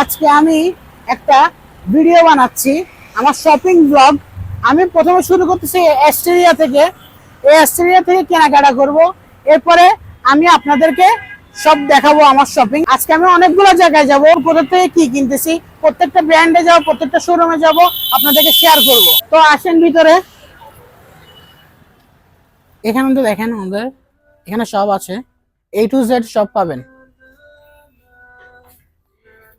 আজকে আমি একটা ভিডিও বানাচ্ছি, আমার শপিং ব্লগ। আমি প্রথমে শুরু করতেছি অস্ট্রেলিয়া থেকে। এই অস্ট্রেলিয়া থেকে কেনাকাটা করব, এরপরে আমি আপনাদেরকে সব দেখাবো আমার শপিং। আজকে আমি অনেকগুলো জায়গায় যাব, কোথা থেকে কি কিনতেছি, প্রত্যেকটা ব্র্যান্ডে যাব, প্রত্যেকটা শোরুমে যাব, আপনাদেরকে শেয়ার করব। তো আসেন ভিতরে। এখানে তো দেখেন আমাদের এখানে সব আছে, A to Z সব পাবেন।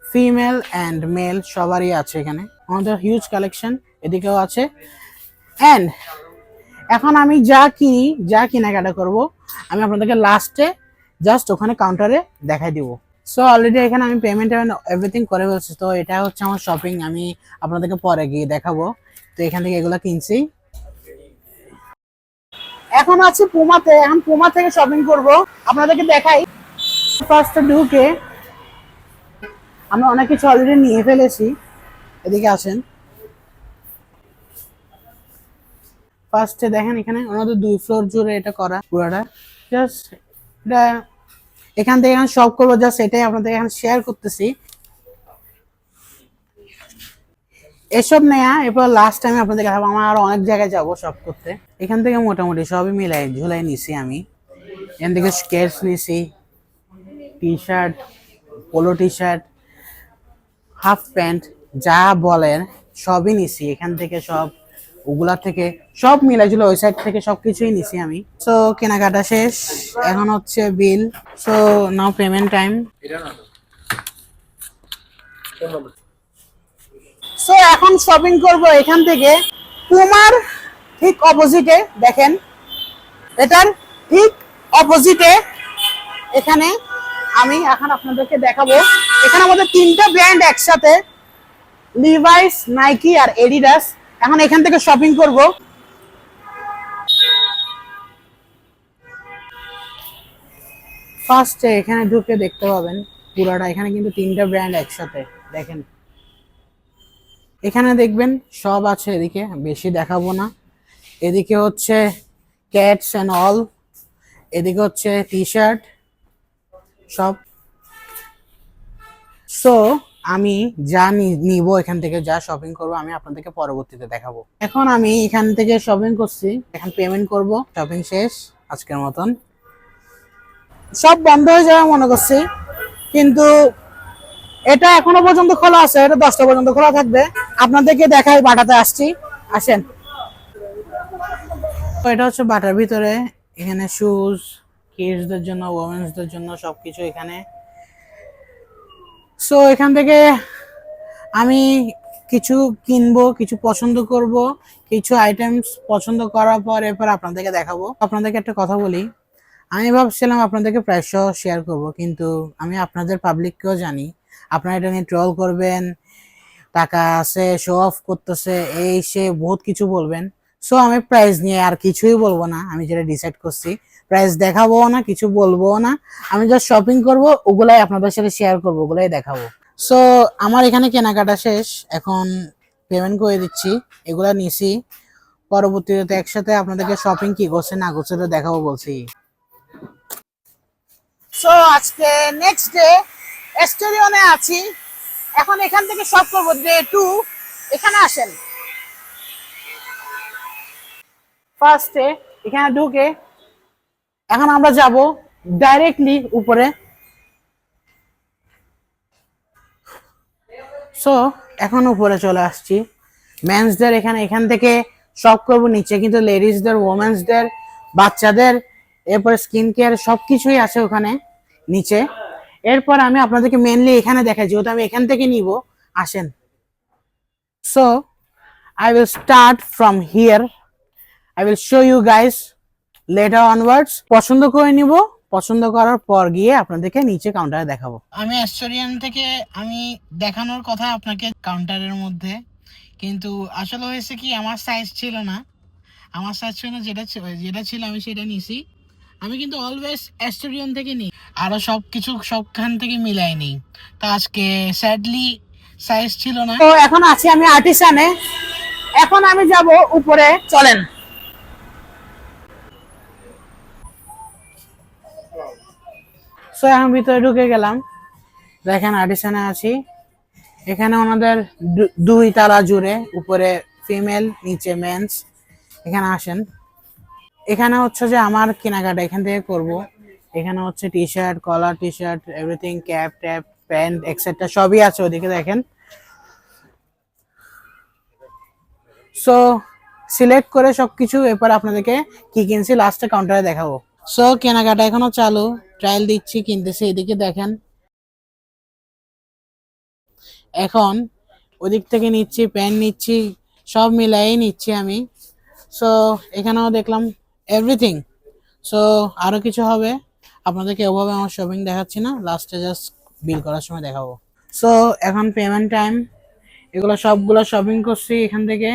ফিমেল অ্যান্ড মেল সবারই আছে এখানে, আমাদের হিউজ কালেকশন এদিকেও আছে। অ্যান্ড এখন আমি যা কিনি, যা কেনাকাটা করব, আমি আপনাদেরকে লাস্টে জাস্ট ওখানে কাউন্টারে দেখাই দিব। সো অলরেডি এখানে আমি পেমেন্ট এভরিথিং করে ফেলছি। তো এটা হচ্ছে আমার শপিং, আমি আপনাদেরকে পরে গিয়ে দেখাবো। তো এখান থেকে এগুলো কিনছি। এখন আছি পুমাতে, এখন পুমা থেকে শপিং করব, আপনাদেরকে দেখাই। ফার্স্টে ঢুকে আমরা অনেক কিছু অলরেডি নিয়ে ফেলেছি। এদিকে আসেন। ফার্স্টে দেখেন এখানে ওনাদের 2 ফ্লোর জুড়ে এটা করা পুরোটা। জাস্ট এটা এখান থেকে এখন সব করবো, জাস্ট এটাই আপনাদের এখন শেয়ার করতেছি। এসব নেয়া এরপর লাস্ট টাইম আপনাদের দেখাবো। আমার আরো অনেক জায়গায় যাবো সব করতে। এখান থেকে মোটামুটি সবই মিলাই ঝুলাই নিছি আমি। এখান থেকে স্কেটস নিছি, T shirt, polo T shirt, half pant, যা বলেন সবই নিছি এখান থেকে। সব ওগুলা থেকে সব মিলাইছিল, ওই সাইড থেকে সবকিছুই নিছি আমি। সো কেনাকাটা শেষ, এখন হচ্ছে bill. So now payment time. So এখন শপিং করব এখান থেকে পুমার ঠিক অপোজিটে। দেখেন এটার ঠিক অপোজিটে এখানে আমি এখন আপনাদেরকে দেখাবো। এখানে আমাদের 3টা ব্র্যান্ড একসাথে, লিভাইস, নাইকি আর এডিডাস। এখন এখান থেকে শপিং করব। ফার্স্টে এখানে ঢুকে দেখতে পাবেন পুরাটা, এখানে কিন্তু 3টা ব্র্যান্ড একসাথে। দেখেন এখানে দেখবেন সব আছে, এদিকে বেশি দেখাবো না। এদিকে হচ্ছে ক্যাটস এন্ড অল, এদিকে হচ্ছে টি শার্ট সব। সো আমি যা নিব এখান থেকে, যা শপিং করব, আমি আপনাদেরকে পরবর্তীতে দেখাবো। এখন আমি এখান থেকে শপিং করছি, এখন পেমেন্ট করব। শপিং শেষ আজকের মতন। সব বন্ধ হয়ে যাবে মনে করছি, কিন্তু এটা এখনো পর্যন্ত খোলা আছে, এটা 10টা পর্যন্ত খোলা থাকবে। আপনাদেরকে দেখাই বাটাতে আসছি, আসেন। তো এটা হচ্ছে বাটার ভিতরে। এখানে শুজ, কিডসদের জন্য, ওমেন্সদের জন্য সবকিছু এখানে। সো এখান থেকে আমি কিছু কিনবো, কিছু পছন্দ করব, কিছু আইটেমস পছন্দ করার পর এরপর আপনাদেরকে দেখাবো। আপনাদেরকে একটা কথা বলি, আমি ভাবছিলাম আপনাদেরকে প্রাইস শেয়ার করব, কিন্তু আমি আপনাদের পাবলিককেও জানি আপনারা এটা নিয়ে ট্রল করবেন, টাকা আছে, শো অফ করতেছে, এই সে বহুত কিছু বলবেন। সো আমি প্রাইস নিয়ে আর কিছুই বলবো না। আমি যেটা ডিসাইড করছি, প্রাইস দেখাবো না, কিছু বলবো না। আমি জাস্ট শপিং করব, ওগুলাই আপনাদের সাথে শেয়ার করবো, ওগুলাই দেখাবো। সো আমার এখানে কেনাকাটা শেষ, এখন পেমেন্ট করে দিচ্ছি। এগুলা নিছি, পরবর্তীতে একসাথে আপনাদেরকে শপিং কি করছে না করছে তো দেখাবো বলছি। সো আজকে নেক্সট ডে, এস্টেরিয়নে আছি। এখন এখান থেকে শপ করবো ডে 2। এখানে আসেন। ফার্স্টে এখানে ঢুকে এখন আমরা যাব ডাইরেক্টলি উপরে। সো এখন উপরে চলে আসছি। মেন্সদের এখান থেকে শপ করবো। নিচে কিন্তু লেডিসদের, ওমেন্সদের, বাচ্চাদের, এরপর স্কিন কেয়ার সবকিছুই আছে ওখানে নিচে। এরপর আমি আপনাদেরকে মেনলি এখানে দেখাই, যেহেতু আমি এখান থেকে নিব। আসেন। So I will start from here. I will show you guys later onwards. পছন্দ করে নিব, পছন্দ করার পর গিয়ে আপনাদেরকে নিচে কাউন্টারে দেখাবো। আমি অ্যাস্টোরিয়ান থেকে আমি দেখানোর কথা আপনাকে কাউন্টারের মধ্যে, কিন্তু আসলে হয়েছে কি, আমার সাইজ ছিল না। আমার সাইজ ছিল না, যেটা ছিল আমি সেটা নিছি। আমি কিন্তু অলওয়েজ অ্যাস্টোরিয়ান থেকে নিই, আরো সবকিছু সবখান থেকে মিলাই নিই। তো আজকে স্যাডলি সাইজ ছিল না। তো এখন আছি আমি আর্টিসানে। এখন আমি যাব উপরে, চলেন। সো এখন ভিতরে ঢুকে গেলাম। দেখেন আর্টিসানে আছি। এখানে ওনাদের দুই তালা জুড়ে, উপরে ফিমেল নিচে মেন্স। এখানে আসেন, এখানে হচ্ছে যে আমার কেনাকাটা এখান থেকে করব। এখানে হচ্ছে T shirt, collar, T shirt, everything, cap tap, pant etcetera সবই আছে ওদিকে দেখেন। সো সিলেক্ট করে সবকিছু, এরপর আপনাদেরকে কি কিনছি লাস্টে কাউন্টারে দেখাবো। সো কেনাকাটা এখনো চালু, ট্রায়াল দিচ্ছি, কিনতেছি। এদিকে দেখেন, এখন ওদিক থেকে নিচ্ছি, প্যান্ট নিচ্ছি, সব মিলাই নিচ্ছি আমি। সো এখানেও দেখলাম এভরিথিং। সো আরো কিছু হবে, আপনাদেরকে ওভাবে আমার শপিং দেখাচ্ছি না, লাস্টে জাস্ট বিল করার সময় দেখাবো। সো এখন পেমেন্ট টাইম। এগুলো সবগুলো শপিং করছি এখান থেকে।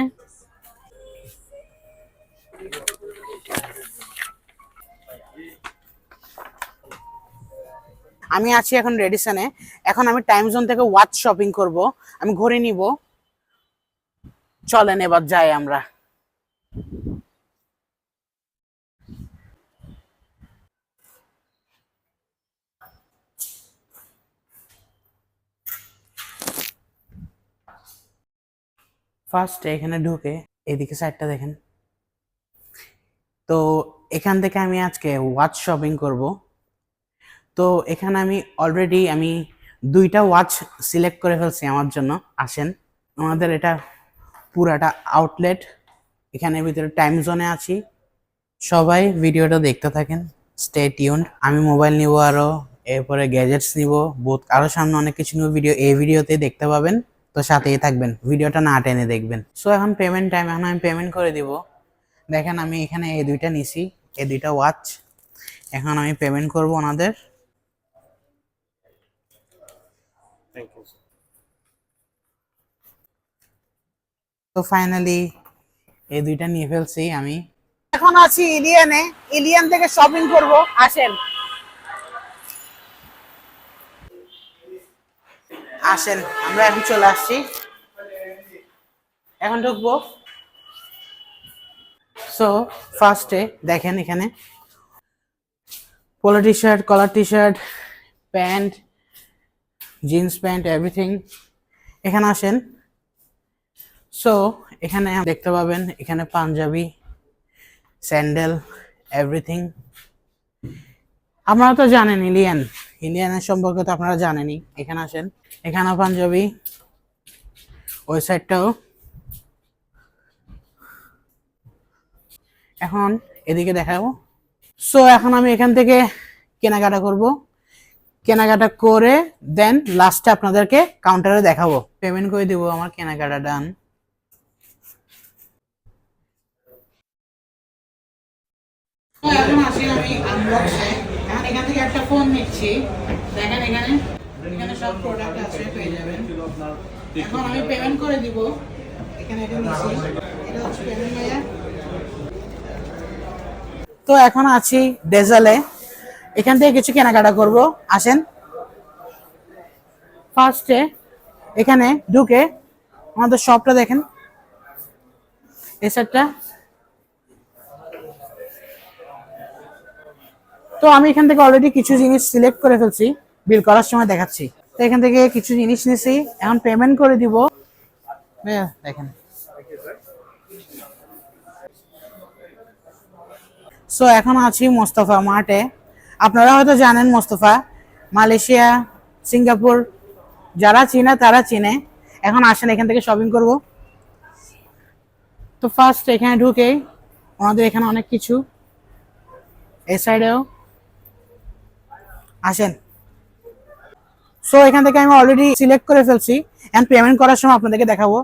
আমি আছি এখন রেডিসনে। এখন আমি টাইম জোন থেকে ওয়াচ শপিং করব, আমি ঘড়ি নিব। চলেন এবার যাই আমরা। ফার্স্ট এখানে ঢুকে এদিকে সাইডটা দেখেন। তো এখান থেকে আমি আজকে ওয়াচ শপিং করব। তো এখানে আমি অলরেডি দুইটা ওয়াচ সিলেক্ট করে ফেলছি আমার জন্য। আসেন, আমাদের এটা পুরাটা আউটলেট, এখানে ভিতরে টাইম জোনে আছি। সবাই ভিডিওটা দেখতে থাকেন, স্টে টিউনড। আমি মোবাইল নিব, আরো এরপরে গ্যাজেটস নিব, বহুত আরো সামনে অনেক কিছু নিব। ভিডিও এই ভিডিওতে দেখতে পাবেন, তো সাথেই থাকবেন, ভিডিওটা না টেনে দেখবেন। সো এখন পেমেন্ট টাইম, এখন আমি পেমেন্ট করে দিব। দেখেন আমি এখানে এই দুইটা নিছি, এই দুইটা ওয়াচ। এখন আমি পেমেন্ট করব ওনাদের। তো ফাইনালি এই দুইটা নিয়ে ফেলছি আমি। এখন আছি ইলিয়ানে, ইলিয়ান থেকে শপিং করব। আসেন আসেন, আমরা এখন চলে আসছি, এখন ঢুকবো। সো ফার্স্টে দেখেন এখানে polo T shirt, collar T shirt, pant, jeans pant, everything. এখানে আসেন। সো এখানে দেখতে পাবেন, এখানে পাঞ্জাবি, স্যান্ডেল, এভরিথিং। আপনারা তো জানেন ইলিয়ানের সম্পর্কে তো আপনারা জানেনই। এখানে আসেন, এখানে পাঞ্জাবি, ওই সাইডটাও। এখন এদিকে দেখাবো। সো এখন আমি এখান থেকে কেনাকাটা করব, কেনাকাটা করে দেন লাস্টে আপনাদেরকে কাউন্টারে দেখাবো, পেমেন্ট করে দিব। আমার কেনাকাটা ডান। এখন আসি আমি আনবক্সে। এখন এখান থেকে একটা ফোন নিচ্ছি, দেখেন এখানে এখানে সব প্রোডাক্ট আছে, পেয়ে যাবেন। এখন আমি পেমেন্ট করে দিব, এখানে এটা নিচ্ছি, এটা হচ্ছে পেমেন্ট ভাইয়া। তো এখন আছি ডেজালে, এখান থেকে কিছু কেনাকাটা করব। আসেন, ফার্স্টে এখানে ঢুকে আমাদের শপটা দেখেন, এই সাইডটা। তো আমি এখান থেকে অলরেডি কিছু জিনিস সিলেক্ট করে ফেলছি, বিল করার সময় দেখাচ্ছি। তো এখান থেকে কিছু জিনিস নিছি, এখন পেমেন্ট করে দিব। দেখেন, সো এখন আছি মোস্তফা মার্টে। আপনারা হয়তো জানেন মোস্তফা, মালয়েশিয়া, সিঙ্গাপুর, যারা চিনে তারা চিনে। এখন আসেন এখান থেকে শপিং করব। তো ফার্স্ট এখানে ঢুকে আমাদের এখানে অনেক কিছু, এই সাইডেও আসেন। সো এখান থেকে আমি অলরেডি সিলেক্ট করে ফেলছি, এন্ড পেমেন্ট করার সময় আপনাদেরকে দেখাবো।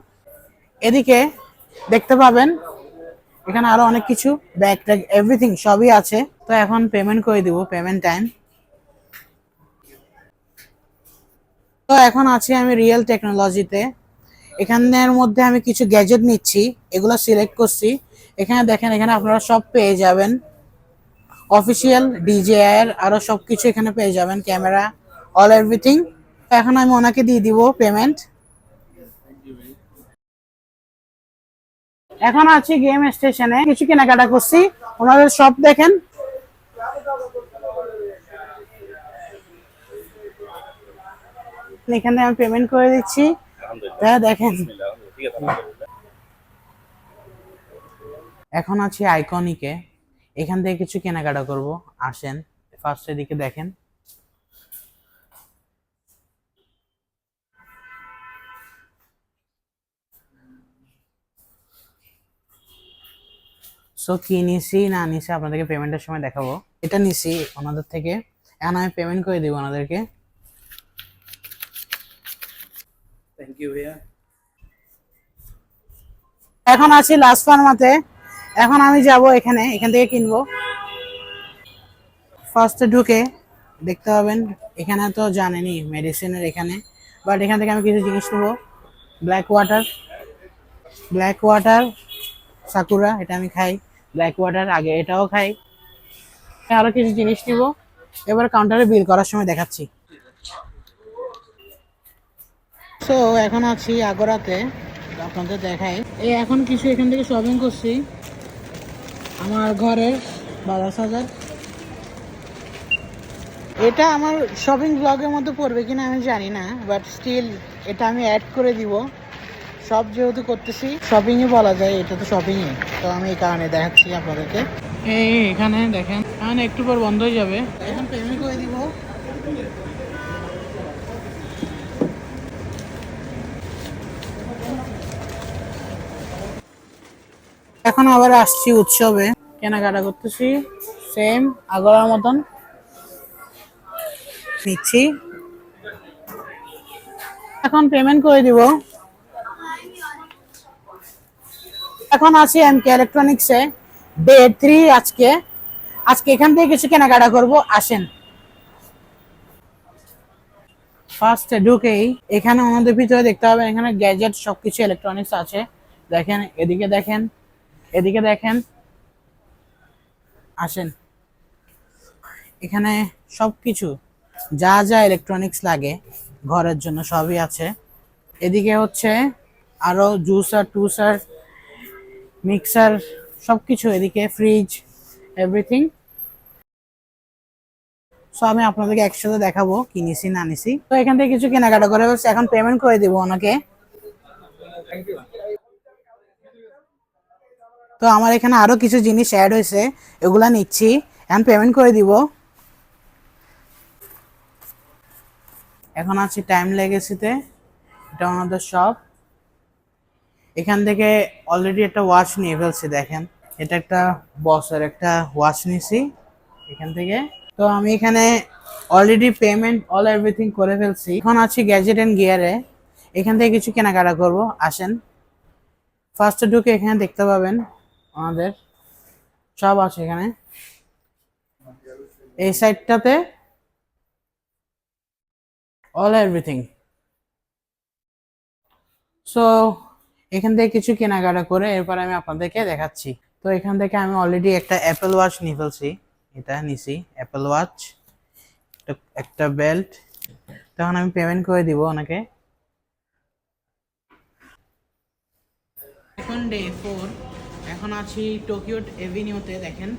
এদিকে দেখতে পাবেন এখানে আরো অনেক কিছু, ব্যাগ ট্যাগ এভরিথিং সবই আছে। তো এখন পেমেন্ট করে দিব, পেমেন্ট টাইম। তো এখন আছি আমি রিয়েল টেকনোলজিতে। এখানের মধ্যে আমি কিছু গ্যাজেট নিচ্ছি, এগুলো সিলেক্ট করছি। এখানে দেখেন, এখানে আপনারা সব পেয়ে যাবেন, অফিসিয়াল ডিজেআই এর আরো সবকিছু এখানে পেয়ে যাবেন, ক্যামেরা, অল এভরিথিং। এখন আমি ওনাকে দিয়ে দিব পেমেন্ট। এখন আছি গেম স্টেশনে, কিছু কেনাকাটা করছি, ওনাদের সব দেখেন। এখানে আমি পেমেন্ট করে দিচ্ছি, হ্যাঁ দেখেন, এখন আছি আইকনিকে। এখান থেকে কিছু কেনাকাটা করব, আসেন ফার্স্ট এদিকে দেখেন। সো কি নিছি না নিছি আপনাদেরকে পেমেন্টের সময় দেখাবো। এটা নিছি ওনাদের থেকে, এখন আমি পেমেন্ট করে দিব ওনাদেরকে। থ্যাংক ইউ ভাইয়া। এখন আছি লাস্ট ফার্মাতে, এখন আমি যাব এখানে, এখান থেকে কিনবো। ফার্স্টে ঢুকে দেখতে পাবেন এখানে তো জানেনই মেডিসিনের এখানে, বাট এখান থেকে আমি কিছু জিনিস নেবো। Black water, black water sakura, এটা আমি খাই। ব্ল্যাক ওয়াটার আগে এটাও খাই। আরো কিছু জিনিস নিব, এবার কাউন্টারে বিল করার সময় দেখাচ্ছি। তো এখন আছি আগরাতে, আপনাদের দেখাই। এই এখন কিছু এখান থেকে শপিং করছি আমার ঘরের বাজার সাজার। এটা আমার শপিং ব্লগের মধ্যে পড়বে কিনা আমি জানি না, বাট স্টিল এটা আমি অ্যাড করে দিব। সব যেহেতু করতেছি শপিংই বলা যায়, এটা তো শপিংই, তো আমি এই কারণে দেখাচ্ছি আপনাদেরকে। এই এখানে দেখেন, এখানে একটু পর বন্ধ হয়ে যাবে, এখন পেমেন্ট করে দিব। এখন আবার আসছি উৎসবে, কেনাকাটা করতেছি সেম আগরার মতন নিচ্ছি। এখন পেমেন্ট করে দিব। এখন আছি এমকে ইলেকট্রনিক্সে, ডে 3 আজকে। আজকে এখান থেকে কিছু কেনাকাটা করব, আসেন। ফার্স্টে ঢুকেই এখানে আমাদের ভিতরে দেখতে হবে, এখানে গ্যাজেট সবকিছু ইলেকট্রনিক্স আছে। দেখেন এদিকে, দেখেন এদিকে, দেখেন আসেন। এখানে সবকিছু যা যা ইলেকট্রনিক্স লাগে ঘরের জন্য সবই আছে। এদিকে হচ্ছে আরো জুসার টুসার মিক্সার সবকিছু, এদিকে ফ্রিজ এভরিথিং। সো আমি আপনাদেরকে একসাথে দেখাবো কি নিছি না নিছি। তো এখান থেকে কিছু কেনাকাটা করে বলছে, এখন পেমেন্ট করে দিব ওনাকে। তো আমার এখানে আরো কিছু জিনিস অ্যাড হয়েছে, এগুলা নিচ্ছি, এখন পেমেন্ট করে দিব। এখন আছি টাইম লেগেছিতে, এটা আমাদের শপ। এখান থেকে অলরেডি একটা ওয়াচ নিয়ে ফেলছি, দেখেন এটা একটা বসের একটা ওয়াচ নিছি এখান থেকে। তো আমি এখানে অলরেডি পেমেন্ট অল এভরিথিং করে ফেলছি। এখন আছি গ্যাজেট এন্ড গিয়ারে, এখান থেকে কিছু কেনাকাটা করব, আসেন। ফার্স্টে ঢুকে এখানে দেখতে পাবেন আমাদের সব আছে এখানে, এই সাইডটাতে অল এভরিথিং। সো এখান থেকে কিছু কেনাকাটা করে এরপর আমি আপনাদেরকে দেখাচ্ছি। তো এখান থেকে আমি অলরেডি একটা অ্যাপেল ওয়াচ নিয়ে ফেলছি, এটা নিছি অ্যাপেল ওয়াচ, একটা বেল্ট। তখন আমি পেমেন্ট করে দিব ওনাকে। এখন ডে 4, এখন আছি টোকিও এভিনিউতে। দেখেন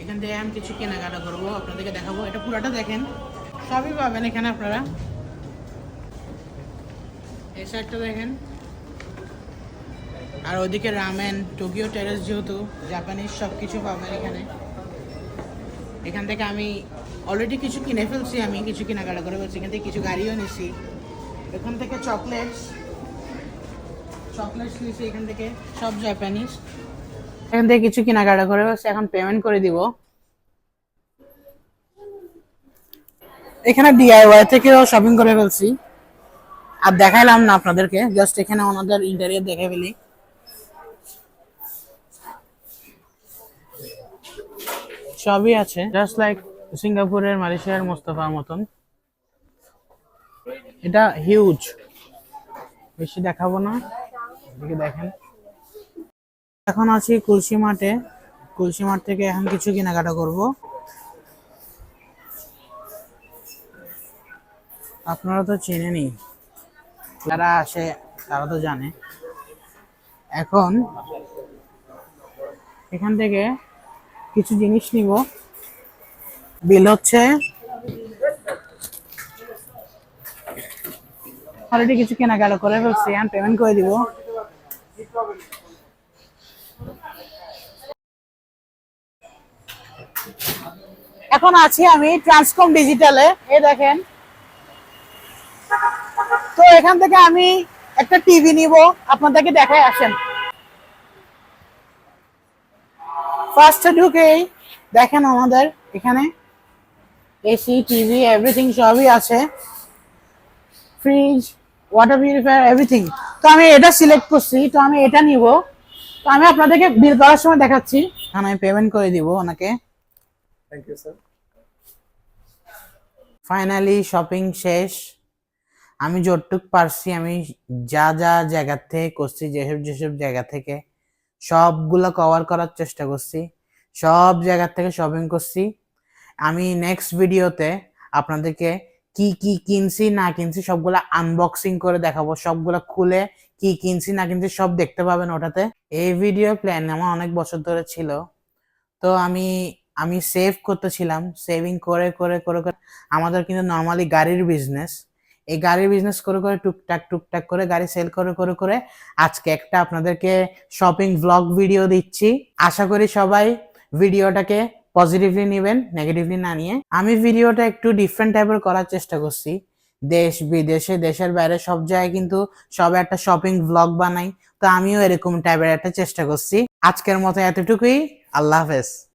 এখান থেকে আমি কিছু কেনাকাটা করবো, আপনাদেরকে দেখাবো। এটা পুরাটা দেখেন, সবই পাবেন এখানে আপনারা। এই সাইডটা দেখেন, আর ওইদিকে রামেন, টোকিও টেরেস, যেহেতু জাপানিজ সব কিছু পাবেন এখানে। এখান থেকে আমি অলরেডি কিছু কিনে ফেলছি, আমি কিছু কেনাকাটা করে ফেলছি। এখান থেকে কিছু গাড়িও নিছি, এখান থেকে চকলেটস নিছি, এখান থেকে সব জাপানিজ। এখান থেকে কিছু কেনাকাটা করে ফেলছি, এখন পেমেন্ট করে দিব। এখানে ডিআইওয়াই থেকেও শপিং করে ফেলছি, আর দেখাইলাম না আপনাদেরকে, জাস্ট এখানে ওনাদের ইন্টেরিয়র দেখে ফেলি। সবই আছে জাস্ট লাইক সিঙ্গাপুরের, মালয়েশিয়ার, মোস্তফার মতন। এটা হিউজ, বেশি দেখাবো না, এদিকে দেখেন। এখন আছি কুলসি মাঠে, কুলসি মাঠ থেকে এখন কিছু কেনাকাটা করব। আপনারা তো চেনেনই, যারা আসে তারা তো জানে। এখন এখান থেকে কিছু জিনিস নিব, বিল হচ্ছে অলরেডি কিছু কেনাকাটা করে ফেলছি, আমি পেমেন্ট করে দিব। এখন আছি আমি ট্রান্সকম ডিজিটালে, এই দেখেন। তো এখান থেকে আমি একটা টিভি নিব, আপনাদেরকে দেখাই, আসেন। ফার্স্টে ঢুকেই দেখেন আমাদের এখানে এসি, টিভি, এভরিথিং সবই আছে, ফ্রিজ, ওয়াটার পিউরিফায়ার, এভরিথিং। তো আমি এটা সিলেক্ট করছি, তো আমি এটা নিব। তো আমি আপনাদেরকে বিল করার সময় দেখাচ্ছি। এখন আমি পেমেন্ট করে দিব ওনাকে। Thank you, sir. Finally shopping শেষ। আমি যতটুক পারছি, আমি যা যা জায়গা থেকে করছি, যেসব যেসব জায়গা থেকে সবগুলো কভার করার চেষ্টা করছি, সব জায়গা থেকে শপিং করছি। আমি নেক্সট ভিডিওতে আপনাদেরকে কি কি কিনছি না কিনছি সবগুলা আনবক্সিং করে দেখাবো, সবগুলা খুলে কি কিনছি না কিনছি সব দেখতে পাবেন ওটাতে। এই ভিডিও প্ল্যান আমার অনেক বছর ধরে ছিল, তো আমি আমি সেভ করতেছিলাম, সেভিং করে করে করে করে। আমাদের কিন্তু নর্মালি গাড়ির বিজনেস, এই গাড়ির বিজনেস করে করে টুকটাক টুকটাক করে গাড়ি সেল করে করে করে আজকে একটা আপনাদেরকে শপিং ব্লগ ভিডিও দিচ্ছি। আশা করি সবাই ভিডিওটাকে পজিটিভলি নেবেন, নেগেটিভলি না নিয়ে। আমি ভিডিওটা একটু ডিফারেন্ট টাইপের করার চেষ্টা করছি। দেশ বিদেশে, দেশের বাইরে সব জায়গায় কিন্তু সবাই একটা শপিং ব্লগ বানাই, তো আমিও এরকম টাইপের একটা চেষ্টা করছি। আজকের মতো এতটুকুই। আল্লাহ হাফেজ।